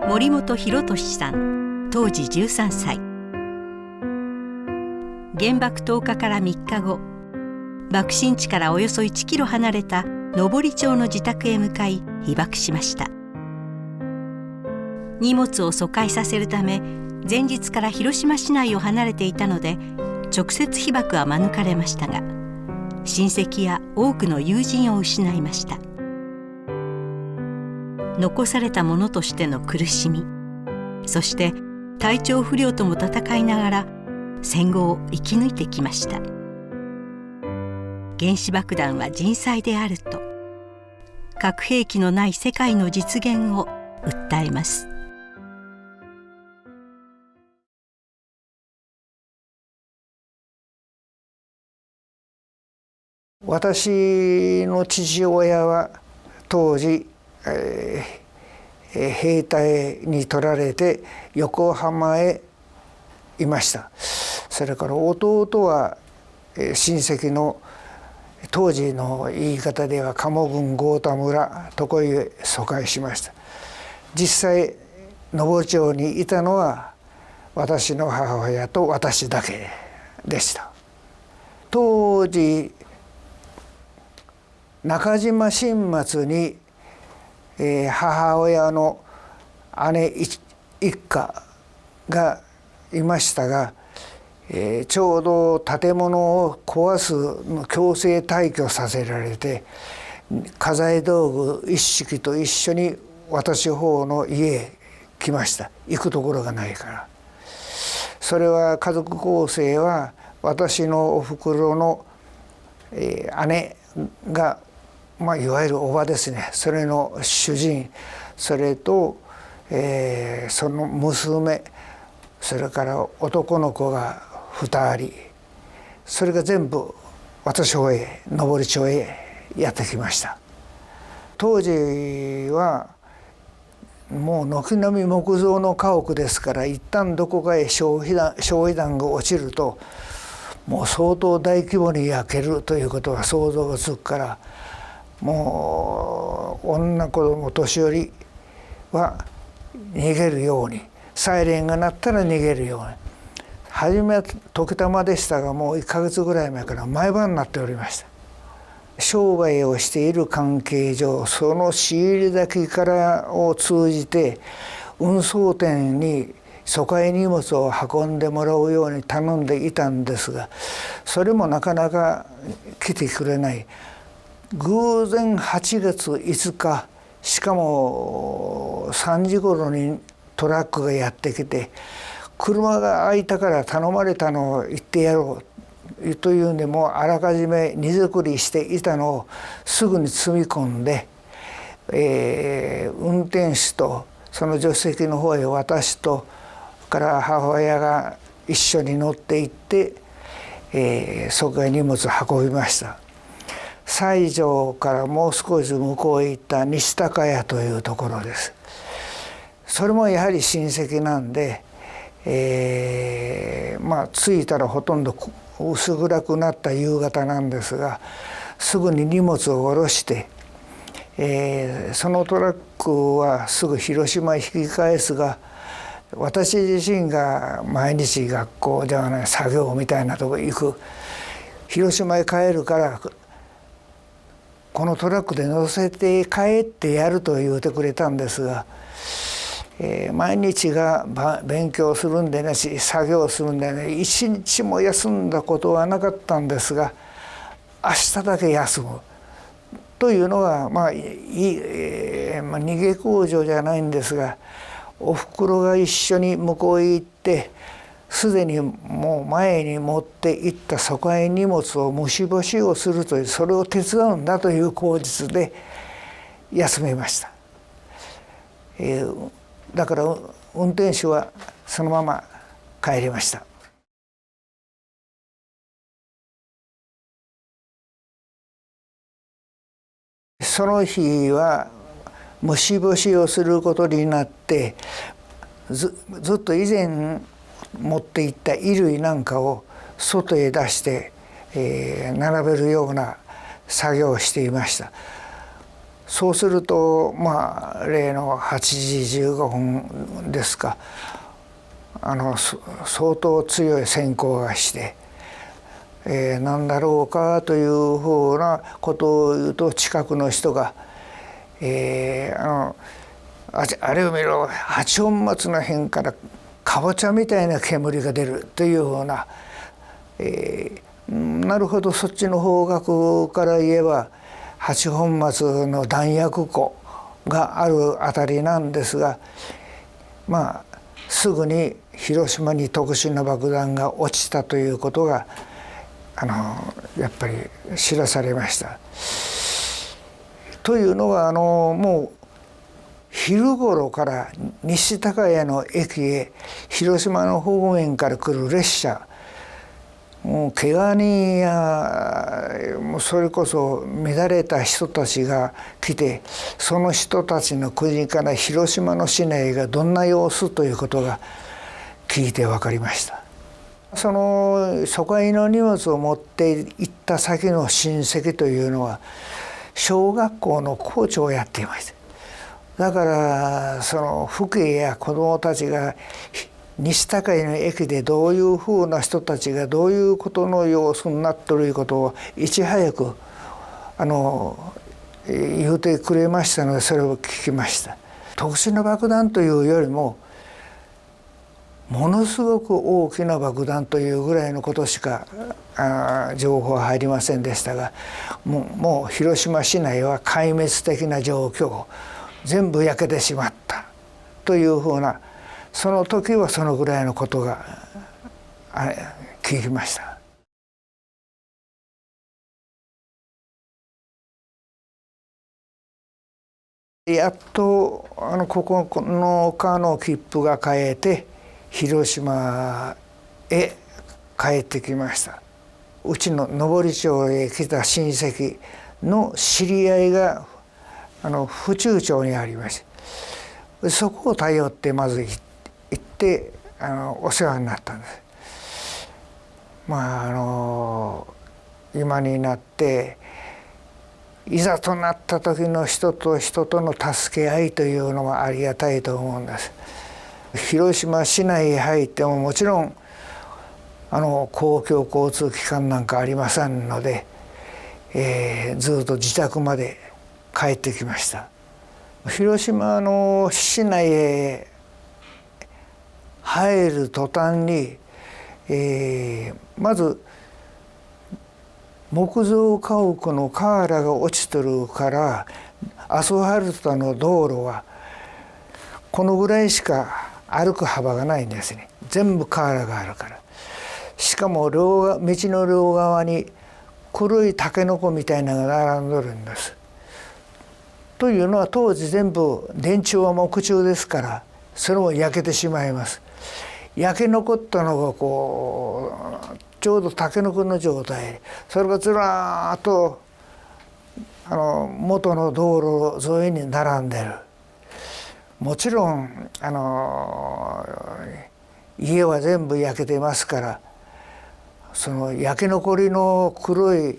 森本博俊さん、当時13歳。原爆投下から3日後、爆心地からおよそ1キロ離れた登町の自宅へ向かい被爆しました。荷物を疎開させるため前日から広島市内を離れていたので直接被爆は免れましたが、親戚や多くの友人を失いました。残された者としての苦しみ、そして体調不良とも戦いながら戦後を生き抜いてきました。原子爆弾は人災であると、核兵器のない世界の実現を訴えます。私の父親は当時、兵隊に取られて横浜へいました。それから弟は親戚の当時の言い方では鴨郡郷田村とこへ疎開しました。実際登町にいたのは私の母親と私だけでした。当時中島新松に母親の姉一家がいましたが、ちょうど建物を壊す強制退去させられて、家財道具一式と一緒に私方の家へ来ました。行くところがないから。それは家族構成は私のおふくろの姉が、いわゆるおばですね、それの主人、それと、その娘、それから男の子が2人、それが全部私方へ登町へやってきました。当時はもう軒並み木造の家屋ですから、一旦どこかへ焼夷弾が落ちるともう相当大規模に焼けるということが想像がつくから、もう女子供年寄りは逃げるように、サイレンが鳴ったら逃げるように。初めは時たまでしたが、もう1ヶ月ぐらい前から毎晩になっておりました。商売をしている関係上、その仕入れ先からを通じて運送店に疎開荷物を運んでもらうように頼んでいたんですが、それもなかなか来てくれない。偶然8月5日、しかも3時頃にトラックがやってきて、車が空いたから頼まれたのを言ってやろうというんで、もうあらかじめ荷造りしていたのをすぐに積み込んで、運転手とその助手席の方へ私とから母親が一緒に乗って行って、そこへ荷物を運びました。西条からもう少し向こうへ行った西高屋というところです。それもやはり親戚なんで、着いたらほとんど薄暗くなった夕方なんですが、すぐに荷物を下ろして、そのトラックはすぐ広島へ引き返すが、私自身が毎日学校ではない作業みたいなとこ行く、広島へ帰るからこのトラックで乗せて帰ってやると言うてくれたんですが、毎日が勉強するんでなし作業するんでね、一日も休んだことはなかったんですが、明日だけ休むというのが逃げ工場じゃないんですが、おふくろが一緒に向こうへ行ってすでにもう前に持って行った疎開荷物を虫干しをするという、それを手伝うんだという口実で休めました。だから運転手はそのまま帰りました。その日は虫干しをすることになって、ずっと以前持っていった衣類なんかを外へ出して、並べるような作業をしていました。そうすると例の8時15分ですか、相当強い閃光がして、何だろうかというふうなことを言うと、近くの人が「あれを見ろ、八本松の辺からかぼちゃみたいな煙が出る」というふうな、なるほど、そっちの方角から言えば八本松の弾薬庫があるあたりなんですが、すぐに広島に特殊な爆弾が落ちたということがやっぱり知らされました。というのはもう昼頃から西高谷の駅へ広島の方面から来る列車、もう怪我人やもうそれこそ乱れた人たちが来て、その人たちの国から広島の市内がどんな様子ということが聞いて分かりました。その疎開の荷物を持って行った先の親戚というのは小学校の校長をやっていました。だからその父兄や子どもたちが西高井の駅でどういうふうな人たちがどういうことの様子になっていることをいち早く言うてくれましたので、それを聞きました。特殊な爆弾というよりもものすごく大きな爆弾というぐらいのことしか情報は入りませんでしたが、もう広島市内は壊滅的な状況、全部焼けてしまったというふうな、その時はそのぐらいのことが聞きました。やっと9日の切符が買えて広島へ帰ってきました。うちの登町へ来た親戚の知り合いが府中町にありまして、そこを頼ってまず行ってお世話になったんです。今になっていざとなった時の人と人との助け合いというのはありがたいと思うんです。広島市内へ入ってももちろん公共交通機関なんかありませんので、ずっと自宅まで帰ってきました。広島の市内へ入る途端に、まず木造家屋の瓦が落ちてるからアスファルトの道路はこのぐらいしか歩く幅がないんですね。全部瓦があるから。しかも道の両側に黒いタケノコみたいなのが並んでるんです。というのは当時全部電柱は木柱ですから、それも焼けてしまいます。焼け残ったのがちょうどタケノコの状態、それがずらーっと元の道路沿いに並んでる。もちろん家は全部焼けてますから、その焼け残りの黒い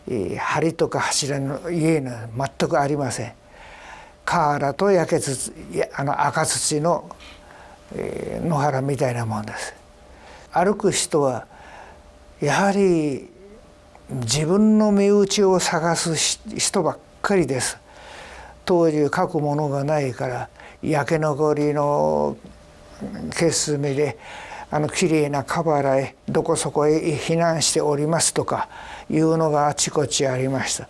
梁とか柱の家には全くありません。瓦と焼け土、赤土の野原みたいなもんです。歩く人はやはり自分の身内を探す人ばっかりです。当時書くものがないから焼け残りの消す炭できれいな河原へどこそこへ避難しておりますとかいうのがあちこちありました。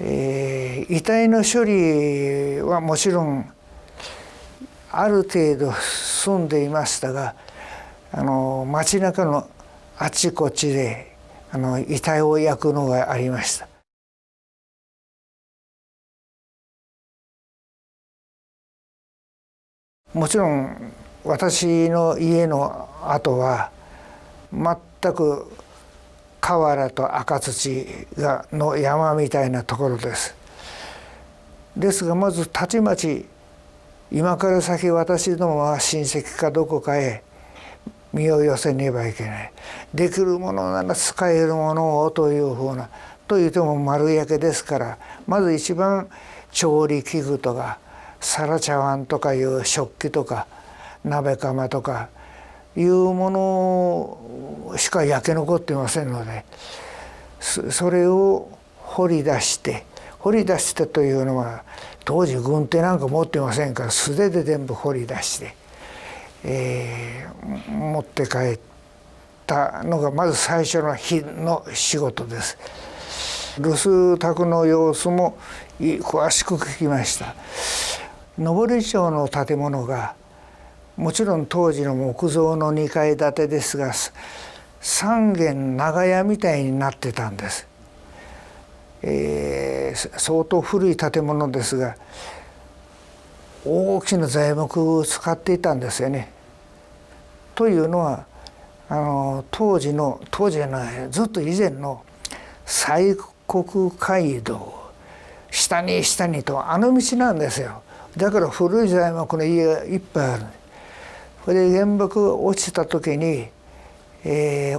遺体の処理はもちろんある程度済んでいましたが、街中のあちこちで遺体を焼くのがありました。もちろん私の家の跡は全く瓦と赤土の山みたいなところです。ですがまずたちまち今から先私どもは親戚かどこかへ身を寄せねばいけない。できるものなら使えるものをというふうなといっても丸焼けですから、まず一番調理器具とか皿茶碗とかいう食器とか鍋釜とかいうものしか焼け残っていませんので、それを掘り出してというのは当時軍手なんか持ってませんから、素手で全部掘り出して、持って帰ったのがまず最初の日の仕事です。留守宅の様子も詳しく聞きました。登町の建物がもちろん当時の木造の2階建てですが、3軒長屋みたいになってたんです。相当古い建物ですが、大きな材木を使っていたんですよね。というのは当時じゃない、ずっと以前の西国街道、下にとあの道なんですよ。だから古い材木の家がいっぱいある。それで原爆が落ちた時に、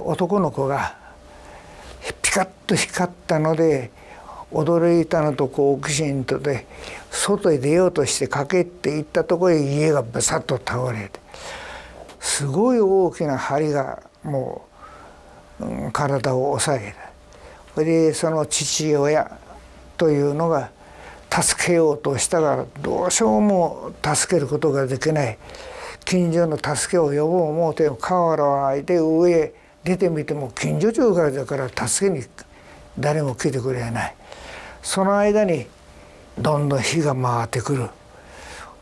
男の子がピカッと光ったので驚いたのと好奇心とで外へ出ようとして駆けっていったところへ家がバサッと倒れて、すごい大きな針がもう、体を押さえた。それでその父親というのが助けようとしたがどうしようも助けることができない。近所の助けを呼ぼう思うて河原を開いて上へ出てみても近所中からだから助けに誰も来てくれない。その間にどんどん火が回ってくる。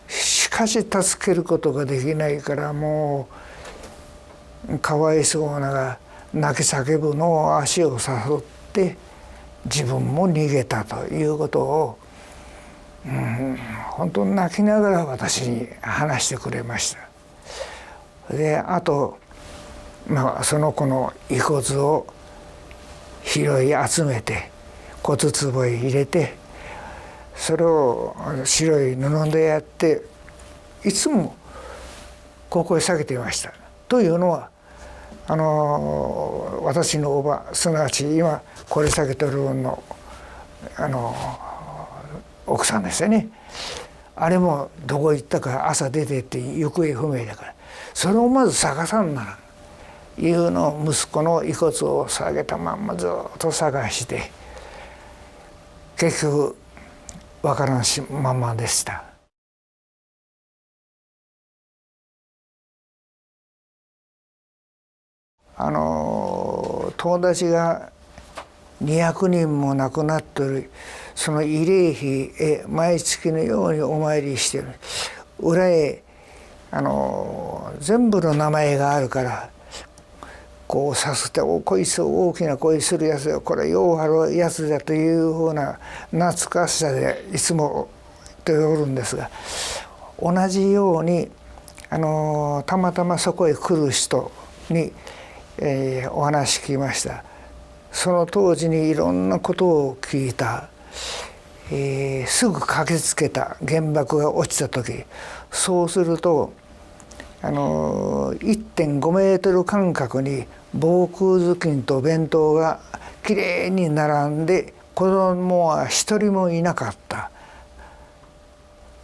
しかし助けることができないから、もうかわいそうなが泣き叫ぶのを足を誘って自分も逃げたということを、本当に泣きながら私に話してくれました。であと、その子の遺骨を拾い集めて骨壺へ入れて、それを白い布でやっていつもここへ下げていました。というのは私のおば、すなわち今これ下げてる分の奥さんですよね。あれもどこ行ったか朝出てって行方不明だから、それをまず探さんならんいうのを息子の遺骨を下げたまんまずっと探して、結局わからんままでした。友達が200人も亡くなっているその慰霊碑へ毎月のようにお参りしている。裏へ全部の名前があるからこうさすって「こいつ大きな声するやつよ、これよう張るやつだ」というふうな懐かしさでいつも言っておるんですが、同じようにたまたまそこへ来る人に、お話聞きました。その当時にいろんなことを聞いた、すぐ駆けつけた原爆が落ちた時、そうすると1.5 メートル間隔に防空頭巾と弁当がきれいに並んで子供は一人もいなかった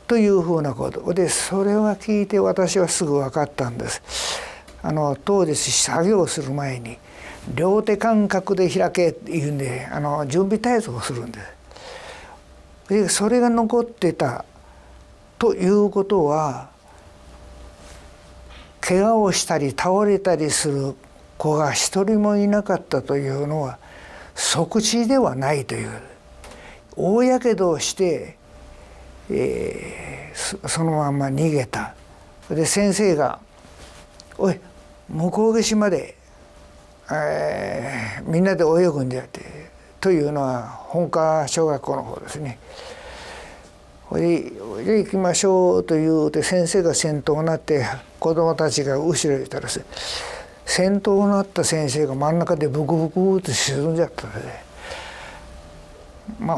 というふうなことで、それは聞いて私はすぐ分かったんです。当時作業する前に両手間隔で開けっていうんで準備体操をするんです。でそれが残ってたということは、怪我をしたり倒れたりする子が一人もいなかったというのは即死ではないという。大やけどをして、そのまま逃げた。で先生が「おい向こう岸まで、みんなで泳ぐんだよ」ってというのは本科小学校の方ですね。で行きましょうと言うて先生が先頭になって子どもたちが後ろへいたら、先頭になった先生が真ん中でブクブクって沈んじゃったので、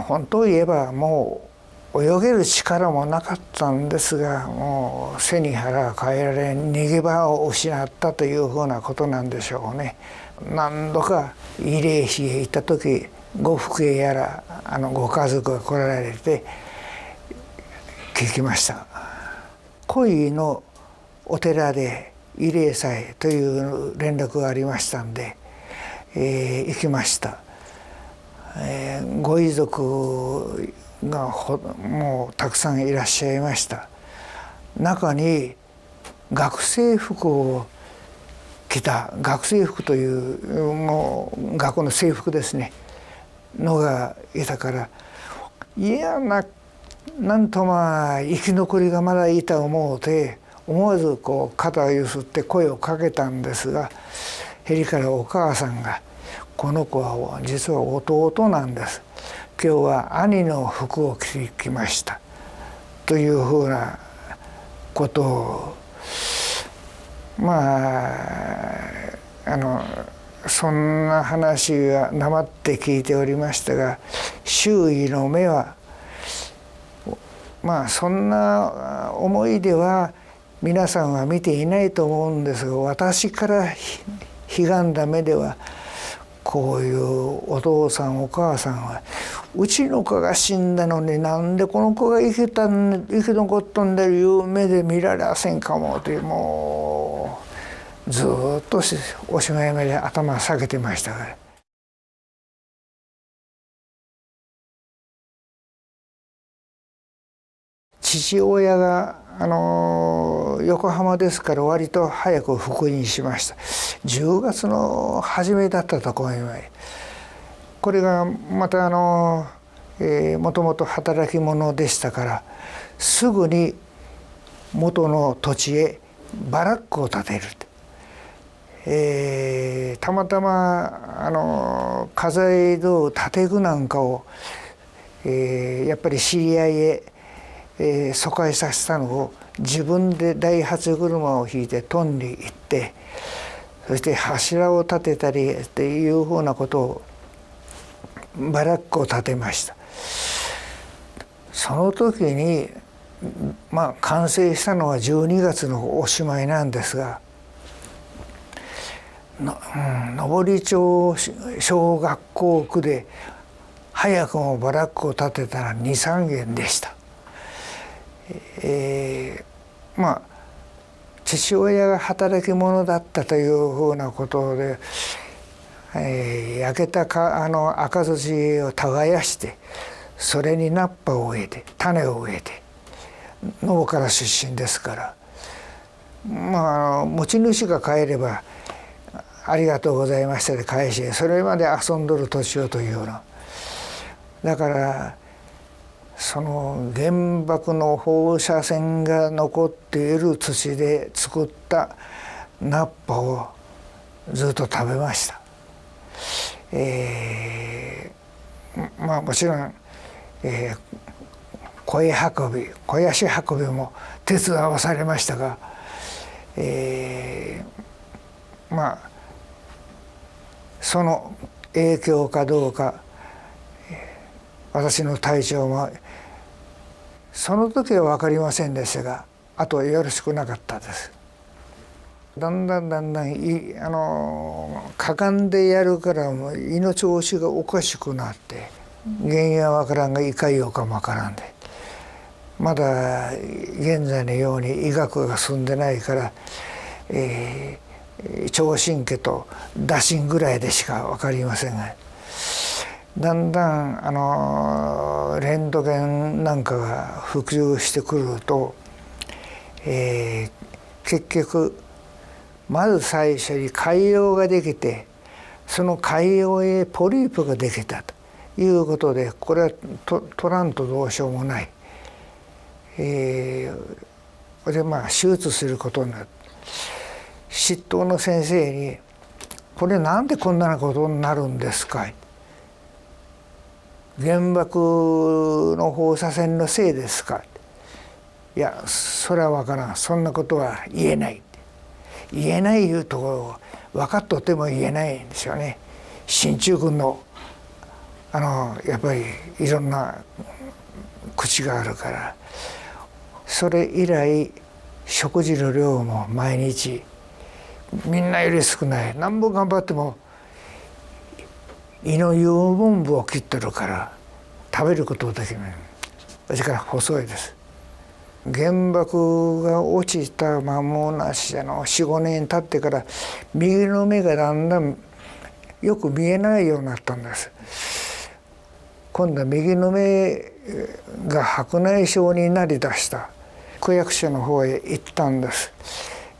本当を言えばもう泳げる力もなかったんですが、もう背に腹が変えられ逃げ場を失ったというふうなことなんでしょうね。何度か慰霊碑へ行った時ご父兄やらご家族が来られて聞きました。古井のお寺で慰霊祭という連絡がありましたんで、行きました。ご遺族がもうたくさんいらっしゃいました。中に学生服を着た、学生服というもう学校の制服ですねのがいたから、いやなんと生き残りがまだいた思うて、思わずこう肩をゆすって声をかけたんですが、へりからお母さんが「この子は実は弟なんです。今日は兄の服を着てきました」というふうなことをそんな話は黙って聞いておりましたが、周囲の目はそんな思いでは皆さんは見ていないと思うんですが、私からひがんだ目ではこういうお父さんお母さんはうちの子が死んだのになんでこの子が生き残ったんだいう目で見られませんかもという、もうずっとおしまいまで頭下げてましたから。父親が横浜ですから割と早く復員しました。10月の初めだったと思います。これがまたもともと働き者でしたから、すぐに元の土地へバラックを建てる。たまたま家財道具建具なんかを、やっぱり知り合いへ疎開させたのを自分で大八車を引いてトンに行って、そして柱を立てたりっていうふうなことをバラックを建てました。その時に完成したのは12月のおしまいなんですが、登町小学校区で早くもバラックを建てたら2、3軒でした。父親が働き者だったというふうなことで、焼けた赤土を耕して、それに菜っぱを植えて種を植えて、農家出身ですから、持ち主が帰ればありがとうございましたで返し、それまで遊んどる年をというような。だからその原爆の放射線が残っている土で作った菜っぱをずっと食べました。もちろん、肥やし運びも手伝わされましたが、その影響かどうか、私の体調もその時は分かりませんでしたが、あとはよろしくなかったです。だんだんかがんでやるからもう胃の調子がおかしくなって、原因は分からんがいかようかも分からんで、まだ現在のように医学が進んでないから、聴神経と打診ぐらいでしか分かりませんが、だんだんレントゲンなんかが普及してくると、結局まず最初に潰瘍ができて、その潰瘍へポリープができたということで、これは取らんとどうしようもない。で手術することになる。執刀の先生に「これなんでこんなことになるんですか?」原爆の放射線のせいですか。いや、それは分からん。そんなことは言えない。言えないいうところ分かっとっても言えないんですよね。進駐軍のやっぱりいろんな口があるから。それ以来食事の量も毎日みんなより少ない。なんぼ頑張っても胃の有分部を切ってるから食べることができない。だから細いです。原爆が落ちた間もなし4、5年経ってから右の目がだんだんよく見えないようになったんです。今度は右の目が白内障になりだした。区役所の方へ行ったんです。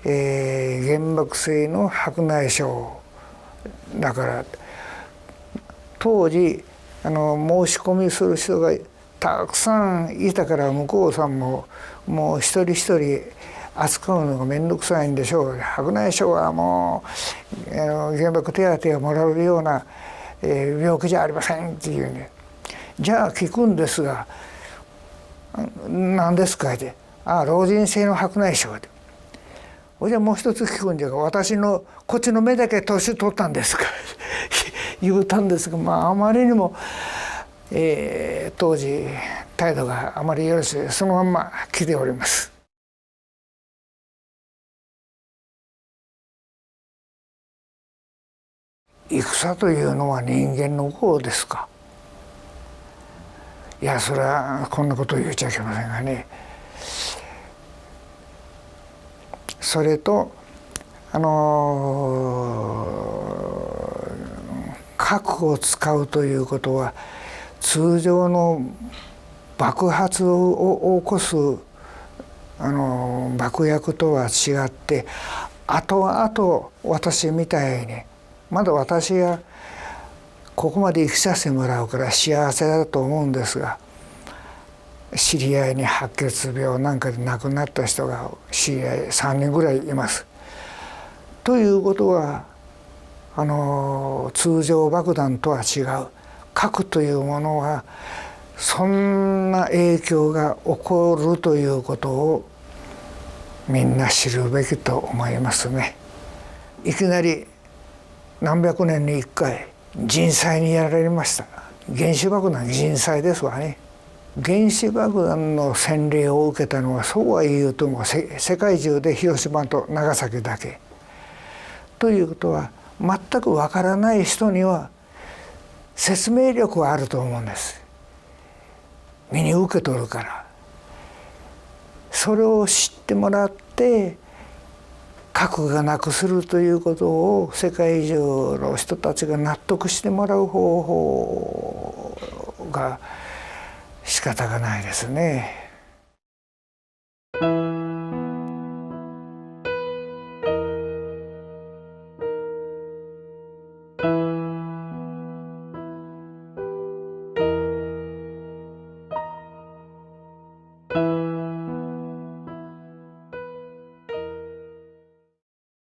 原爆性の白内障だから当時申し込みする人がたくさんいたから向こうさんももう一人一人扱うのが面倒くさいんでしょう。白内障はもう原爆手当をもらうような、病気じゃありませんっていうね。じゃあ聞くんですが何ですかって。老人性の白内障で。じゃあもう一つ聞くんじゃが私のこっちの目だけ年取ったんですか言うたんですが、あまりにも、当時態度があまりよろしいそのまんま来ております。戦というのは人間の業ですか。いやそれはこんなことを言っちゃいけませんがね。それと核を使うということは通常の爆発を起こす爆薬とは違って後々私みたいにまだ私がここまで生きさせてもらうから幸せだと思うんですが、知り合いに白血病なんかで亡くなった人が知り合い3人ぐらいいます。ということは通常爆弾とは違う核というものはそんな影響が起こるということをみんな知るべきと思いますね。いきなり何百年に一回人災にやられました。原子爆弾人災ですわね。原子爆弾の洗礼を受けたのはそうは言うとも世界中で広島と長崎だけ。ということは全くわからない人には説明力はあると思うんです。身に受け取るから。それを知ってもらって核がなくするということを世界中の人たちが納得してもらう方法が仕方がないですね。